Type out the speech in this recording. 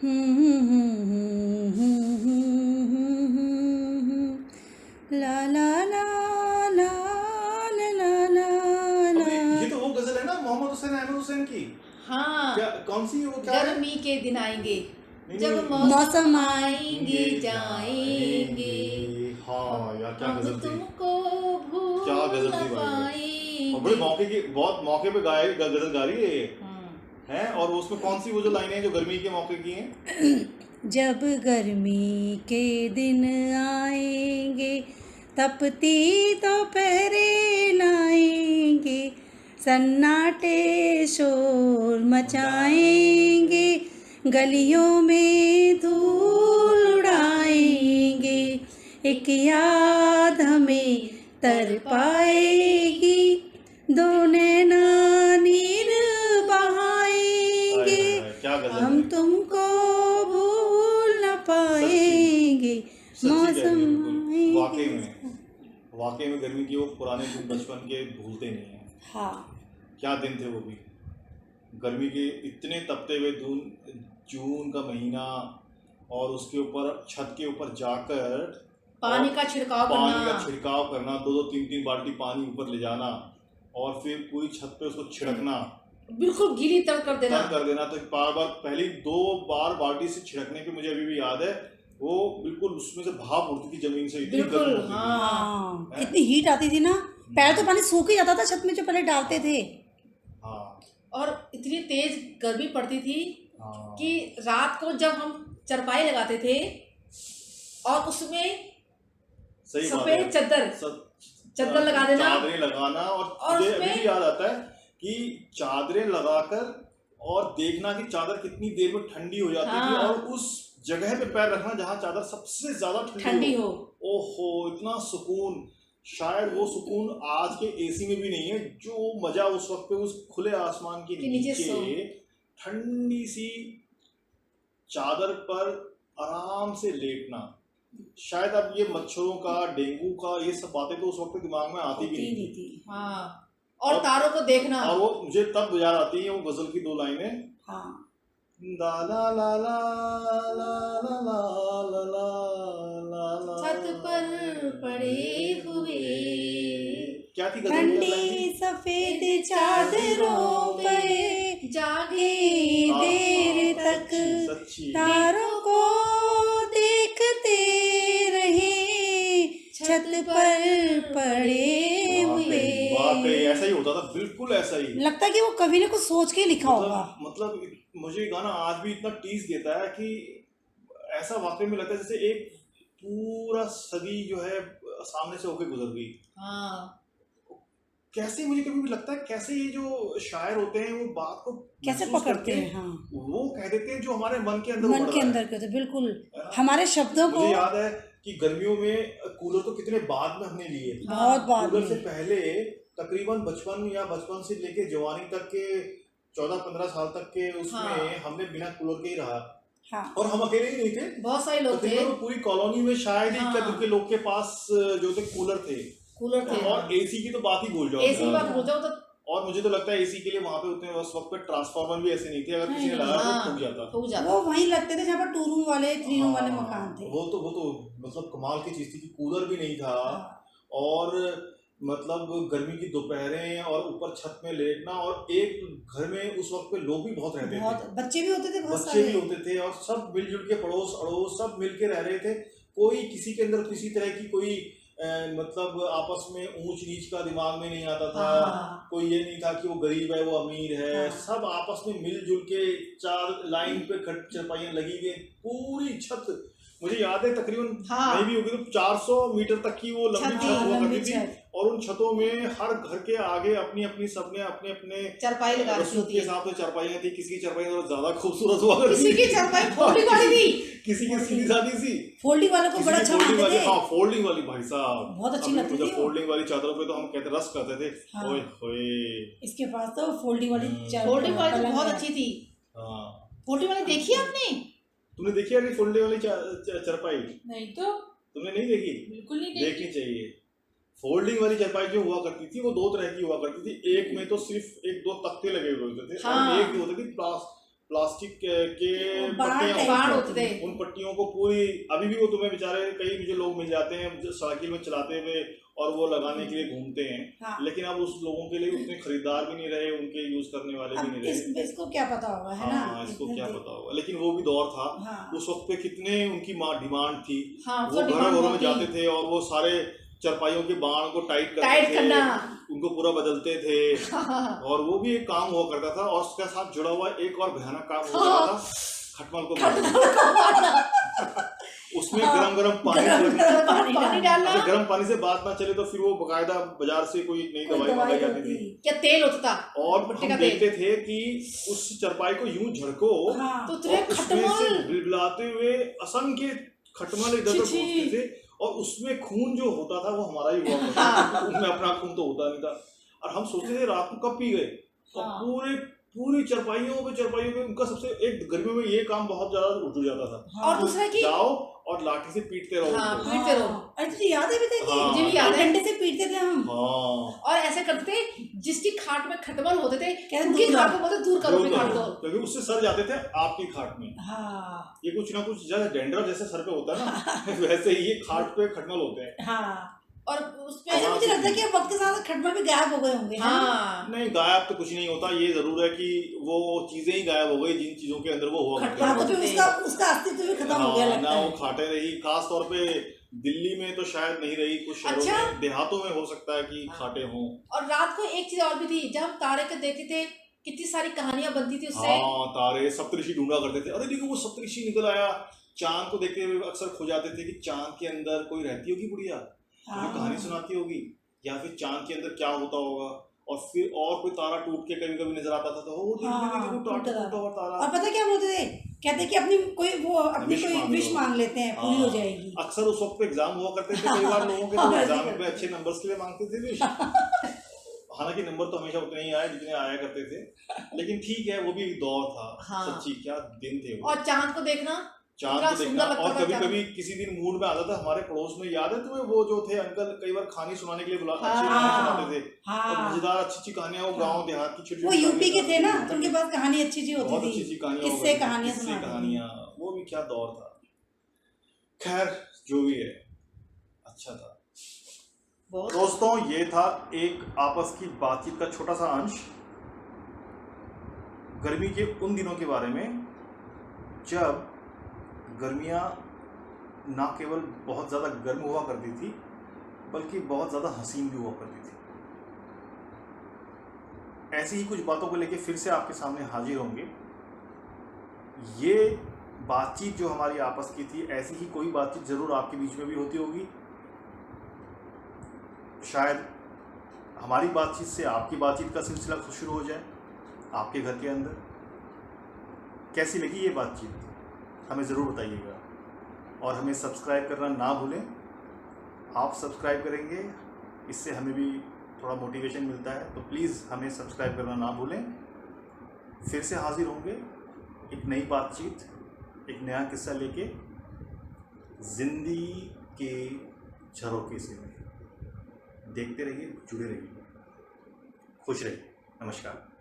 ला ला ला ला ला ला ला अबे ला। ये तो वो गजल है ना मोहम्मद हुसैन अहमद हुसैन की। हाँ, क्या कौन सी वो क्या है? गर्मी के दिन आएंगे नहीं, जब नहीं, मौसम आएंगे जाएंगे, हाँ यार क्या हम गजल थी, तुमको भूल क्या गजल न थी भाई। और बड़े पाएंगे। मौके की बहुत मौके पे गाए गजल गा रही है ये हम्म, है। और उसमें कौन सी वो जो लाइनें हैं जो गर्मी के मौके की हैं? जब गर्मी के दिन आएंगे तपती दोपहरें लाएंगे, सन्नाटे शोर मचाएंगे, गलियों में धूल उड़ाएंगे, एक याद हमें तर पाएगी, दो नैना नीर हाय बहाएंगे, हाय हाय, क्या गजल हम है। तुमको भूल न पाएंगे, सच्ची कह रही है मौसम बिल्कुल। वाकई आएंगे। में वाकई में गर्मी की वो पुराने दिन बचपन के भूलते नहीं हैं। हाँ, क्या दिन थे वो भी। गर्मी के इतने तपते हुए जून का महीना, और उसके ऊपर छत के ऊपर जाकर पानी और का छिड़काव पानी का करना, छिड़काव करना, 2-2 3-3 बाल्टी पानी ऊपर ले जाना और फिर पूरी छत पे उसको छिड़कना, बिल्कुल गीली तर कर देना। तर कर देना। तो बार बार पहली 2 बार बाल्टी से छिड़कने पे मुझे अभी भी याद है, वो बिल्कुल उसमें से भाप उड़ती थी जमीन से, इतनी गर्म बिल्कुल, होती थी। हाँ, कितनी हीट आती थी ना, पैर तो पानी सूख ही जाता था छत में जो पहले डालते थे। हाँ और इतनी तेज गर्मी पड़ती थी हाँ कि रात को जब हम चरपाई लगाते थे और उसमें सही बात सफेद है। चद्दर लगा देना, चादरें लगाना। और मुझे अभी उसमें भी याद आता है कि चादरें लगाकर और देखना कि चादर कितनी देर में ठंडी हो जाती थी, हाँ, और उस जगह पे पैर रखना जहाँ चादर सबसे ज्यादा ठंडी हो। ओहो इतना सुकून, शायद वो सुकून आज के एसी में भी नहीं है। जो मजा उस वक्त पे उस खुले आसमान के के नीचे सो। नीचे ठंडी सी चादर पर आराम से लेटना, शायद अब ये मच्छरों का, डेंगू का, ये सब बातें तो उस वक्त दिमाग में आती भी नहीं थी। हाँ, और तारों को देखना। और वो मुझे तब याद आती है वो गजल की 2 लाइनें, हाँ, ला ला ला ला ला ला ला ला ला ला छत पर पड़े हुए क्या थी गजल में? ठंडी सफेद चादरों पे जागे देर तक सच्ची तारों को देखते रहे, छत पर पड़े हुए। वाकई ऐसा ही होता था, बिल्कुल ऐसा ही। लगता है कि वो कवि ने कुछ सोच के लिखा होगा। मतलब मुझे ये गाना आज भी इतना टीज देता है कि ऐसा वाकई में लगता है जैसे एक पूरा सदी जो है सामने से होके गुजर गई। हाँ, कैसे मुझे कभी भी लगता है कैसे ये जो शायर होते हैं वो बात को कैसे महसूस पकड़ते करके हैं। हाँ, वो कह देते हैं जो हमारे मन के अंदर मन उमड़ के रहा है। अंदर के होते बिल्कुल, है ना? हमारे शब्दों को। मुझे याद है कि गर्मियों में कूलर तो कितने बाद में हमने लिए, बहुत बाद कूलर से में। पहले तकरीबन बचपन से लेके जवानी तक के 14-15 साल तक के उसमें हाँ, हमने बिना कूलर के ही रहा। हाँ, और हम अकेले ही नहीं थे, बहुत सारे लोग थे, तकरीबन वो पूरी कॉलोनी में शायद ही हाँ, कदर के लोग के पास जो थे कूलर थे। कूलर थे। और एसी की तो बात ही भूल जाओ। एसी बात हो जाओ तो और मुझे तो लगता है एसी के लिए वहां पे उतने उस वक्त पे ट्रांसफार्मर भी ऐसे नहीं थे, अगर किसी ने लगाया तो हाँ, फूक जाता। हो जाता। वो वहीं लगते थे जहाँ पर 2 रूम वाले 3 रूम वाले हाँ, मकान थे। वो तो मतलब कमाल की चीज थी कि कूलर भी नहीं था। हाँ, और मतलब गर्मी की दोपहरें और ऊपर छत में लेटना, और एक घर में उस वक्त पे लोग भी बहुत रहते बहुत थे, बच्चे भी होते थे, बहुत बच्चे सारे। भी होते थे, और सब मिलजुल के पड़ोस अड़ोस सब मिल के रह रहे थे। कोई किसी के अंदर किसी तरह की कोई मतलब आपस में ऊंच नीच का दिमाग में नहीं आता था। हाँ, कोई ये नहीं था कि वो गरीब है वो अमीर है। हाँ, सब आपस में मिलजुल के 4 लाइन पे चरपाइयाँ लगी हुई, पूरी छत। मुझे याद है तकरीबन हाँ, नहीं भी होगी तो 400 मीटर तक की वो लंबी छत, छत हाँ, हुआ लंबी करती थी। छत। और उन छतों में हर घर के आगे अपनी अपनी सबने अपने अपने चरपाई लगा रखी रसूख होती के है। हिसाब से चरपाइयाँ थी। किसी की चरपाई थोड़ा ज्यादा खूबसूरत हुआ करती किसी की थी, चरपाई फोल्डिंग वाली थी, किसी की सीधी सादी सी, फोल्डिंग वालों को किसी बड़ा की अच्छा फोल्डिंग मानते वाली। थे, हाँ फोल्डिंग वाली भाई साहब बहुत अच्छी अभी लगती मुझे थी वो। फोल्डिंग वाली चादरों पे तो हम कहते रस करते थे। हाँ, ओए होए। इसके पास तो फोल्डिंग वाली फोल्डिंग वाली तो पलंग बहुत है। अच्छी थी। हाँ फोल्डिंग वाली देखी आपने? तुमने देखी अभी फोल्डिंग वाली चरपाई? नहीं तो तुमने नहीं देखी? बिल्कुल नहीं देखनी चाहिए। फोल्डिंग वाली चरपाई जो हुआ करती थी वो 2 तरह की हुआ करती थी। एक में तो सिर्फ 1-2 तख्ते लगे हुए होते थे, हाँ, और एक जो होती थी प्लास्टिक के बाण पट्टियां टाइप बाण होते होते थे। उन पट्टियों को पूरी अभी भी वो तुम्हें बेचारे कई मुझे लोग मिल जाते हैं जो साइकिल में चलाते हुए और वो लगाने के लिए घूमते हैं। हाँ। लेकिन अब उस लोगों के लिए उतने खरीदार भी नहीं रहे, उनके यूज करने वाले भी अब नहीं रहे। इसको क्या पता होगा, है ना? हाँ, इसको क्या पता होगा। लेकिन वो भी दौर था। हाँ। उस वक्त पे कितने उनकी डिमांड थी। हाँ, वो तो घरों डिमांड घरों में बहुत थी। जाते थे और वो सारे चरपाइयों के बाण को टाइट टाइट करते थे, करना। उनको पूरा बदलते थे। हाँ। और वो भी एक काम हुआ करता था। और उसके साथ जुड़ा हुआ एक और भयानक काम हुआ करता था, खटमल को मारना। उसमें गरम गरम पानी देना। पानी डालना। अगर गर्म पानी से बात ना चले तो फिर वो बकायदा बाजार से कोई नई दवाई मंगाई जाती थी। क्या तेल होता था, और भुट्टे हम का तेल। देखते थे कि उस चरपाई को यूं झड़को हाँ। तो और तेरे उसमें से खटमल। बिलबिलाते हुए असंख्य खटमल इधर उधर छी, छी। पहुंचते थे। और उसमें खून जो होता था वो हमारा ही हुआ करता था। उनमें अपना खून तो होता नहीं था। और हम सोचते थे रात को कब पी गए। और हाँ। पूरी चरपाइयों पे उनका सबसे एक गर्मियों में ये काम बहुत ज्यादा उठ जाता था। और दूसरा कि जाओ और लाठी से पीटते रहो हाँ, उनको। पीटते रहो। अरे तुझे याद है बेटा हाँ। मुझे भी याद है। डंडे से पीटते थे हम। हाँ, और ऐसे करते थे जिसकी खाट में खटमल होते थे कहते उनकी दूर खाट करो। को बोलते दूर करो अपनी दूर खाट करो, को। क्योंकि उससे सर जाते थे आपकी खाट में। हाँ। ये कुछ ना कुछ जैसे डेंड्रफ जैसे सर पे होता है ना, वैसे ही ये खाट पे खटमल होते हैं। हाँ। और उसमें ऐसे मुझे लगता है कि अब वक्त के साथ खटमल भी गायब हो गए होंगे, है ना? हाँ, नहीं, गायब तो कुछ नहीं होता। ये जरूर है कि वो चीजें ही गायब हो गई जिन चीजों के अंदर वो हुआ करते हाँ, थे। तो फिर उसका अस्तित्व भी खत्म हो गया हाँ, लगता ना है। वो खाटे रही। खास तौर पे दिल्ली में तो शायद नहीं रही, कुछ शहरों अच्छा। में, देहातों में हो सकता है कि खाटे हों। और रात को एक चीज और भी थी, जब हम तारे को देखते थे कितनी सारी कहानियां बनती थी उससे। हाँ, तारे सप्तऋषि ढूंढा करते थे। अरे देखो वो सप्तऋषि निकल आया। चांद को देखते हुए अक्सर खो जाते थे कि चांद के अंदर कोई रहती होगी बुढ़िया, हाँ। कोई कहानी सुनाती होगी, या फिर चांद के अंदर क्या होता होगा। और फिर और कोई तारा टूट के कभी कभी नजर आता था तो वो हाँ, टूटा हुआ तारा। और पता क्या बोलते थे, कहते कि अपनी कोई विश मांग विश लो। मांग लेते हैं, पूरी हो हाँ, जाएगी। अक्सर उस वक्त पे एग्जाम हुआ करते थे कई बार लोगों के, तो हाँ, एग्जाम ऐसे में अच्छे नंबर्स के लिए मांगते थे विश। हालांकि नंबर तो हमेशा उतने ही आए जितने आया करते थे, लेकिन ठीक है, वो भी एक दौर था। हाँ। सच्ची क्या दिन थे वो। और चांद को देखना, चांद इतना को देखना। सुंदर लगता और था कभी चांद। कभी किसी दिन मूड में आता था, हमारे पड़ोस में याद है तुम्हें वो जो थे अंकल, कई बार कहानी सुनाने के लिए हाँ। अच्छी कहानी सुनाते थे। और हाँ, मजेदार अच्छी अच्छी कहानियां, वो गाँव देहात की छोटी वो यूपी के थे ना, तो उनके पास कहानी अच्छी अच्छी बहुत होती अच्छी अच्छी थी, कहानियां किससे होती थी, कहानियां किस्से सुनाते थे। कहानियां। वो भी क्या दौर था। खैर, जो भी है अच्छा था। बहुत दोस्तों, ये था एक आपस की बातचीत का छोटा सा अंश गर्मी के उन दिनों के बारे में जब गर्मियाँ ना केवल बहुत ज़्यादा गर्म हुआ करती थी बल्कि बहुत ज़्यादा हसीन भी हुआ करती थी। ऐसी ही कुछ बातों को लेकर फिर से आपके सामने हाजिर होंगे। ये बातचीत जो हमारी आपस की थी, ऐसी ही कोई बातचीत ज़रूर आपके बीच में भी होती होगी। शायद हमारी बातचीत से आपकी बातचीत का सिलसिला शुरू हो जाए आपके घर के अंदर। कैसी लगी ये बातचीत हमें ज़रूर बताइएगा। और हमें सब्सक्राइब करना ना भूलें। आप सब्सक्राइब करेंगे, इससे हमें भी थोड़ा मोटिवेशन मिलता है, तो प्लीज़ हमें सब्सक्राइब करना ना भूलें। फिर से हाजिर होंगे एक नई बातचीत, एक नया किस्सा लेके, जिंदगी के झरोखे से। देखते रहिए, जुड़े रहिए, खुश रहिए। नमस्कार।